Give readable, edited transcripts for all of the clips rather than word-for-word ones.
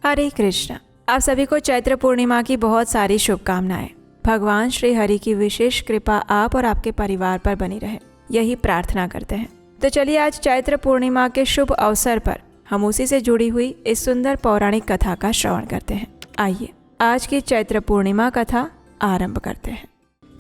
हरे कृष्ण। आप सभी को चैत्र पूर्णिमा की बहुत सारी शुभकामनाएं। भगवान श्री हरि की विशेष कृपा आप और आपके परिवार पर बनी रहे, यही प्रार्थना करते हैं। तो चलिए आज चैत्र पूर्णिमा के शुभ अवसर पर हम उसी से जुड़ी हुई इस सुंदर पौराणिक कथा का श्रवण करते हैं। आइए आज की चैत्र पूर्णिमा कथा आरंभ करते हैं।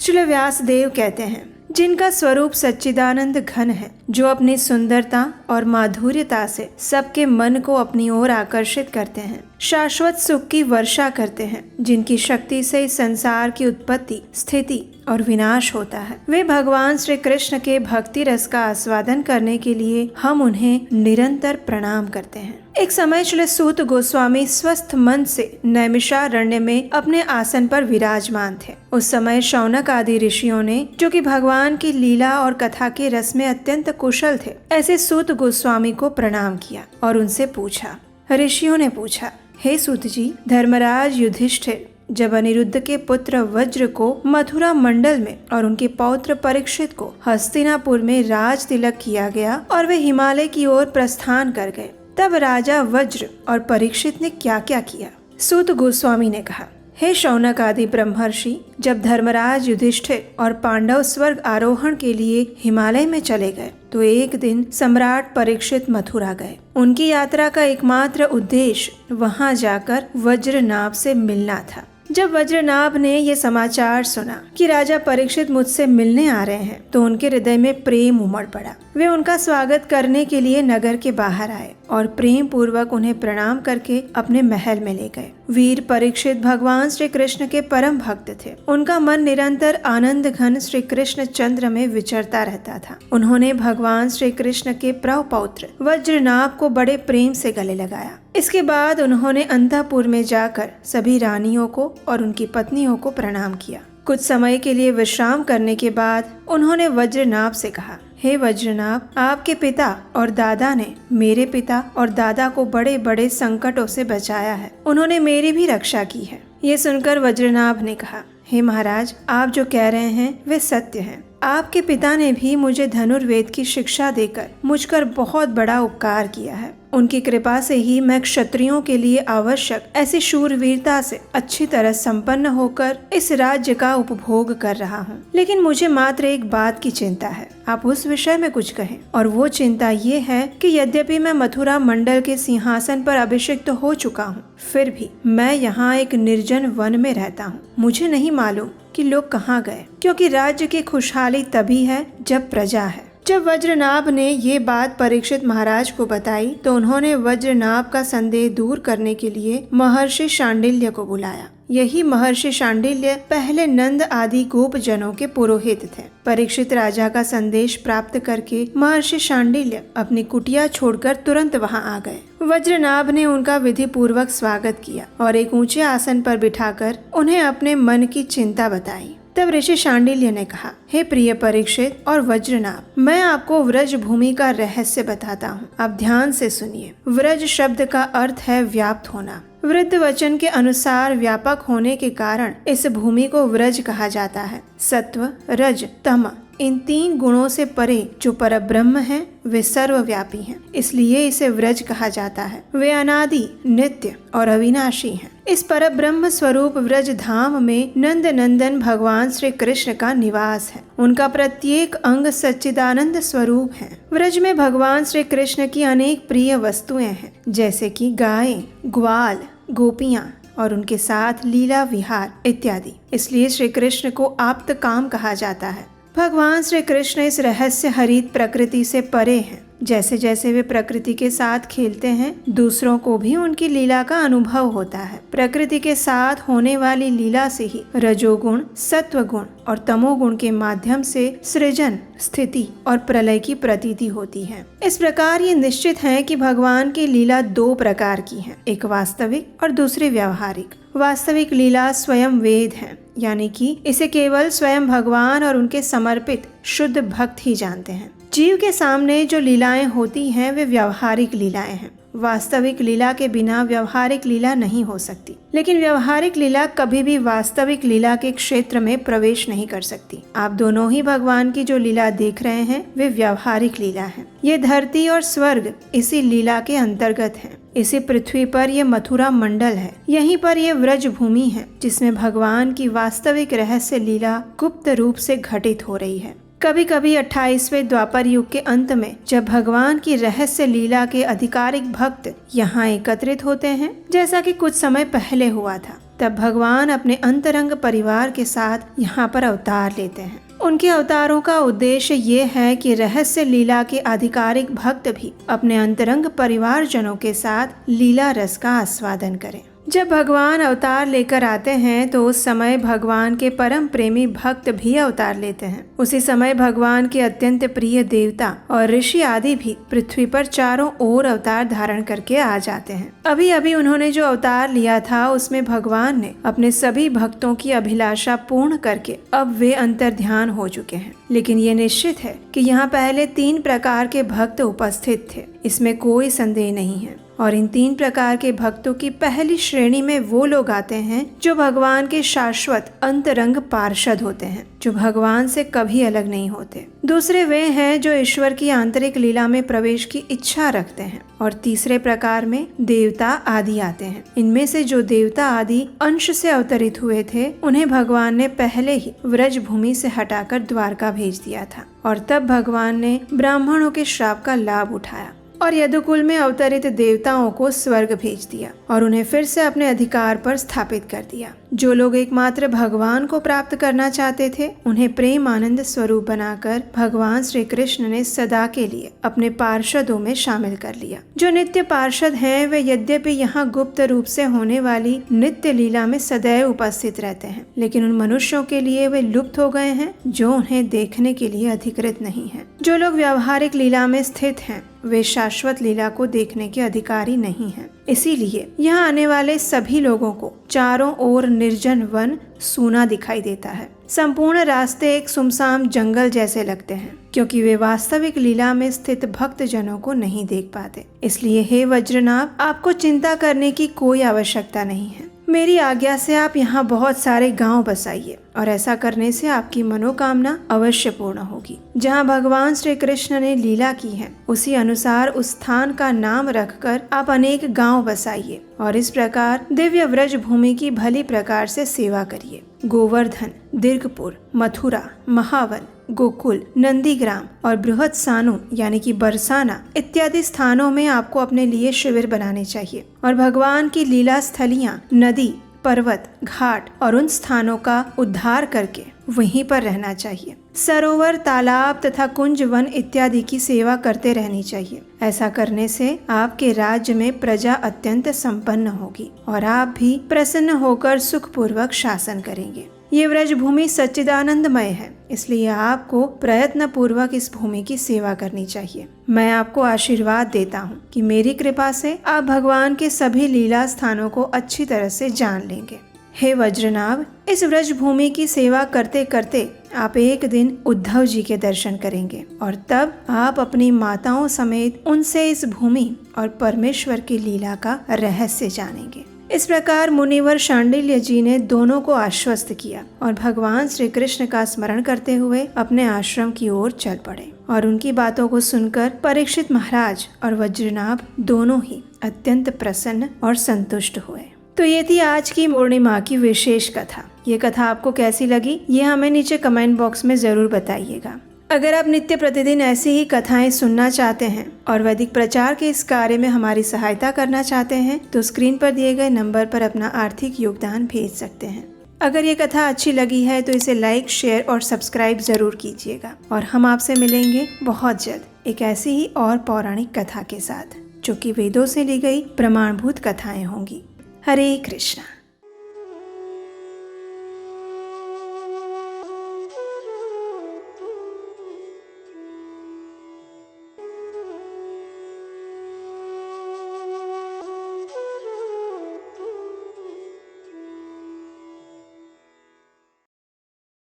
श्री व्यासदेव कहते हैं, जिनका स्वरूप सच्चिदानंद घन है, जो अपनी सुंदरता और माधुर्यता से सबके मन को अपनी ओर आकर्षित करते हैं, शाश्वत सुख की वर्षा करते हैं, जिनकी शक्ति से इस संसार की उत्पत्ति, स्थिति और विनाश होता है, वे भगवान श्री कृष्ण के भक्ति रस का आस्वादन करने के लिए हम उन्हें निरंतर प्रणाम करते हैं। एक समय श्री सूत गोस्वामी स्वस्थ मन से नैमिषारण्य में अपने आसन पर विराजमान थे। उस समय शौनक आदि ऋषियों ने, जो कि भगवान की लीला और कथा के रस में अत्यंत कुशल थे, ऐसे सूत गोस्वामी को प्रणाम किया और उनसे पूछा। ऋषियों ने पूछा, हे सूत जी, धर्मराज युधिष्ठिर जब अनिरुद्ध के पुत्र वज्र को मथुरा मंडल में और उनके पौत्र परीक्षित को हस्तिनापुर में राज तिलक किया गया और वे हिमालय की ओर प्रस्थान कर गए, तब राजा वज्र और परीक्षित ने क्या क्या किया? सूत गोस्वामी ने कहा, हे शौनक आदि ब्रह्मर्षि, जब धर्मराज युधिष्ठिर और पांडव स्वर्ग आरोहण के लिए हिमालय में चले गए तो एक दिन सम्राट परीक्षित मथुरा गए। उनकी यात्रा का एकमात्र उद्देश्य वहां जाकर वज्रनाभ से मिलना था। जब वज्रनाभ ने ये समाचार सुना कि राजा परीक्षित मुझसे मिलने आ रहे हैं, तो उनके हृदय में प्रेम उमड़ पड़ा। वे उनका स्वागत करने के लिए नगर के बाहर आए और प्रेम पूर्वक उन्हें प्रणाम करके अपने महल में ले गए। वीर परीक्षित भगवान श्री कृष्ण के परम भक्त थे। उनका मन निरंतर आनंद घन श्री कृष्ण चंद्र में विचरता रहता था। उन्होंने भगवान श्री कृष्ण के प्रपौत्र वज्रनाभ को बड़े प्रेम से गले लगाया। इसके बाद उन्होंने अंतःपुर में जाकर सभी रानियों को और उनकी पत्नियों को प्रणाम किया। कुछ समय के लिए विश्राम करने के बाद उन्होंने वज्रनाभ से कहा, हे वज्रनाभ, आपके पिता और दादा ने मेरे पिता और दादा को बड़े बड़े संकटों से बचाया है। उन्होंने मेरी भी रक्षा की है। ये सुनकर वज्रनाभ ने कहा, हे महाराज, आप जो कह रहे हैं वे सत्य हैं। आपके पिता ने भी मुझे धनुर्वेद की शिक्षा देकर मुझकर बहुत बड़ा उपकार किया है। उनकी कृपा से ही मैं क्षत्रियों के लिए आवश्यक ऐसी शूरवीरता से अच्छी तरह संपन्न होकर इस राज्य का उपभोग कर रहा हूँ। लेकिन मुझे मात्र एक बात की चिंता है, आप उस विषय में कुछ कहें। और वो चिंता ये है कि यद्यपि मैं मथुरा मंडल के सिंहासन पर अभिषिक्त हो चुका हूँ, फिर भी मैं यहाँ एक निर्जन वन में रहता हूँ। मुझे नहीं मालूम कि लोग कहाँ गए, क्योंकि राज्य की खुशहाली तभी है जब प्रजा है। जब वज्रनाभ ने ये बात परीक्षित महाराज को बताई तो उन्होंने वज्रनाभ का संदेह दूर करने के लिए महर्षि शांडिल्य को बुलाया। यही महर्षि शांडिल्य पहले नंद आदि गोप जनों के पुरोहित थे। परीक्षित राजा का संदेश प्राप्त करके महर्षि शांडिल्य अपनी कुटिया छोड़कर तुरंत वहां आ गए। वज्रनाभ ने उनका विधि पूर्वक स्वागत किया और एक ऊंचे आसन पर बिठाकर उन्हें अपने मन की चिंता बताई। तब ऋषि शांडिल्य ने कहा, हे प्रिय परीक्षित और वज्रनाभ, मैं आपको व्रज भूमि का रहस्य बताता हूँ। आप ध्यान से सुनिए। व्रज शब्द का अर्थ है व्याप्त होना। वृद्ध वचन के अनुसार व्यापक होने के कारण इस भूमि को व्रज कहा जाता है। सत्व, रज, तम, इन 3 गुणों से परे जो परब्रह्म हैं, वे सर्वव्यापी हैं, इसलिए इसे व्रज कहा जाता है। वे अनादि, नित्य और अविनाशी हैं। इस परब्रह्म स्वरूप व्रज धाम में नंद नंदन भगवान श्री कृष्ण का निवास है। उनका प्रत्येक अंग सच्चिदानंद स्वरूप है। व्रज में भगवान श्री कृष्ण की अनेक प्रिय वस्तुएं हैं, जैसे कि गायें, ग्वाल, गोपियां और उनके साथ लीला विहार इत्यादि। इसलिए श्री कृष्ण को आप्त काम कहा जाता है। भगवान श्री कृष्ण इस रहस्य हरित प्रकृति से परे हैं। जैसे जैसे वे प्रकृति के साथ खेलते हैं, दूसरों को भी उनकी लीला का अनुभव होता है। प्रकृति के साथ होने वाली लीला से ही रजोगुण, सत्वगुण और तमोगुण के माध्यम से सृजन, स्थिति और प्रलय की प्रतीति होती है। इस प्रकार ये निश्चित है कि भगवान की लीला 2 प्रकार की है, एक वास्तविक और दूसरी व्यावहारिक। वास्तविक लीला स्वयं वेद है, यानी कि इसे केवल स्वयं भगवान और उनके समर्पित शुद्ध भक्त ही जानते हैं। जीव के सामने जो लीलाएं होती हैं वे व्यावहारिक लीलाएं हैं। वास्तविक लीला के बिना व्यावहारिक लीला नहीं हो सकती, लेकिन व्यावहारिक लीला कभी भी वास्तविक लीला के क्षेत्र में प्रवेश नहीं कर सकती। आप दोनों ही भगवान की जो लीला देख रहे हैं वे व्यावहारिक लीला है। ये धरती और स्वर्ग इसी लीला के अंतर्गत है। इसी पृथ्वी पर यह मथुरा मंडल है। यहीं पर यह व्रज भूमि है जिसमें भगवान की वास्तविक रहस्य लीला गुप्त रूप से घटित हो रही है। कभी कभी 28वें द्वापर युग के अंत में जब भगवान की रहस्य लीला के आधिकारिक भक्त यहाँ एकत्रित होते हैं, जैसा कि कुछ समय पहले हुआ था, तब भगवान अपने अंतरंग परिवार के साथ यहाँ पर अवतार लेते हैं। उनके अवतारों का उद्देश्य ये है कि रहस्य लीला के आधिकारिक भक्त भी अपने अंतरंग परिवारजनों के साथ लीला रस का आस्वादन करें। जब भगवान अवतार लेकर आते हैं तो उस समय भगवान के परम प्रेमी भक्त भी अवतार लेते हैं। उसी समय भगवान के अत्यंत प्रिय देवता और ऋषि आदि भी पृथ्वी पर चारों ओर अवतार धारण करके आ जाते हैं। अभी अभी उन्होंने जो अवतार लिया था उसमें भगवान ने अपने सभी भक्तों की अभिलाषा पूर्ण करके अब वे अंतर ध्यान हो चुके हैं। लेकिन ये निश्चित है कि यहाँ पहले 3 प्रकार के भक्त उपस्थित थे, इसमें कोई संदेह नहीं है। और इन 3 प्रकार के भक्तों की पहली श्रेणी में वो लोग आते हैं जो भगवान के शाश्वत अंतरंग पार्षद होते हैं, जो भगवान से कभी अलग नहीं होते। दूसरे वे हैं जो ईश्वर की आंतरिक लीला में प्रवेश की इच्छा रखते हैं। और तीसरे प्रकार में देवता आदि आते हैं। इनमें से जो देवता आदि अंश से अवतरित हुए थे उन्हें भगवान ने पहले ही व्रज भूमि से हटाकर द्वारका भेज दिया था और तब भगवान ने ब्राह्मणों के श्राप का लाभ उठाया और यदुकुल में अवतरित देवताओं को स्वर्ग भेज दिया और उन्हें फिर से अपने अधिकार पर स्थापित कर दिया। जो लोग एकमात्र भगवान को प्राप्त करना चाहते थे उन्हें प्रेम आनंद स्वरूप बनाकर भगवान श्री कृष्ण ने सदा के लिए अपने पार्षदों में शामिल कर लिया। जो नित्य पार्षद हैं वे यद्यपि यहाँ गुप्त रूप से होने वाली नित्य लीला में सदैव उपस्थित रहते हैं, लेकिन उन मनुष्यों के लिए वे लुप्त हो गए हैं जो उन्हें देखने के लिए अधिकृत नहीं है। जो लोग व्यावहारिक लीला में स्थित हैं वे शाश्वत लीला को देखने के अधिकारी नहीं हैं। इसीलिए यहाँ आने वाले सभी लोगों को चारों ओर निर्जन वन सूना दिखाई देता है। संपूर्ण रास्ते एक सुमसाम जंगल जैसे लगते हैं क्योंकि वे वास्तविक लीला में स्थित भक्त जनों को नहीं देख पाते। इसलिए हे वज्रनाभ, आपको चिंता करने की कोई आवश्यकता नहीं है। मेरी आज्ञा से आप यहाँ बहुत सारे गांव बसाइए और ऐसा करने से आपकी मनोकामना अवश्य पूर्ण होगी। जहाँ भगवान श्री कृष्ण ने लीला की है उसी अनुसार उस स्थान का नाम रखकर आप अनेक गांव बसाइए और इस प्रकार दिव्य व्रज भूमि की भली प्रकार से सेवा करिए। गोवर्धन, दीर्घपुर, मथुरा, महावन, गोकुल, नंदीग्राम और बृहद सानु यानी कि बरसाना इत्यादि स्थानों में आपको अपने लिए शिविर बनाने चाहिए और भगवान की लीला स्थलियाँ, नदी, पर्वत, घाट और उन स्थानों का उद्धार करके वहीं पर रहना चाहिए। सरोवर, तालाब तथा कुंज, वन इत्यादि की सेवा करते रहनी चाहिए। ऐसा करने से आपके राज्य में प्रजा अत्यंत संपन्न होगी और आप भी प्रसन्न होकर सुखपूर्वक शासन करेंगे। ये व्रज भूमि सच्चिदानंदमय है, इसलिए आपको प्रयत्न पूर्वक इस भूमि की सेवा करनी चाहिए। मैं आपको आशीर्वाद देता हूँ कि मेरी कृपा से आप भगवान के सभी लीला स्थानों को अच्छी तरह से जान लेंगे। हे वज्रनाभ, इस व्रज भूमि की सेवा करते करते आप एक दिन उद्धव जी के दर्शन करेंगे और तब आप अपनी माताओं समेत उनसे इस भूमि और परमेश्वर की लीला का रहस्य जानेंगे। इस प्रकार मुनिवर शांडिल्य जी ने दोनों को आश्वस्त किया और भगवान श्री कृष्ण का स्मरण करते हुए अपने आश्रम की ओर चल पड़े और उनकी बातों को सुनकर परीक्षित महाराज और वज्रनाभ दोनों ही अत्यंत प्रसन्न और संतुष्ट हुए। तो ये थी आज की पूर्णिमा की विशेष कथा। ये कथा आपको कैसी लगी ये हमें नीचे कमेंट बॉक्स में जरूर बताइएगा। अगर आप नित्य प्रतिदिन ऐसी ही कथाएं सुनना चाहते हैं और वैदिक प्रचार के इस कार्य में हमारी सहायता करना चाहते हैं तो स्क्रीन पर दिए गए नंबर पर अपना आर्थिक योगदान भेज सकते हैं। अगर ये कथा अच्छी लगी है तो इसे लाइक, शेयर और सब्सक्राइब जरूर कीजिएगा और हम आपसे मिलेंगे बहुत जल्द एक ऐसी ही और पौराणिक कथा के साथ जो कि वेदों से ली गई प्रमाणभूत कथाएं होंगी। हरे कृष्णा।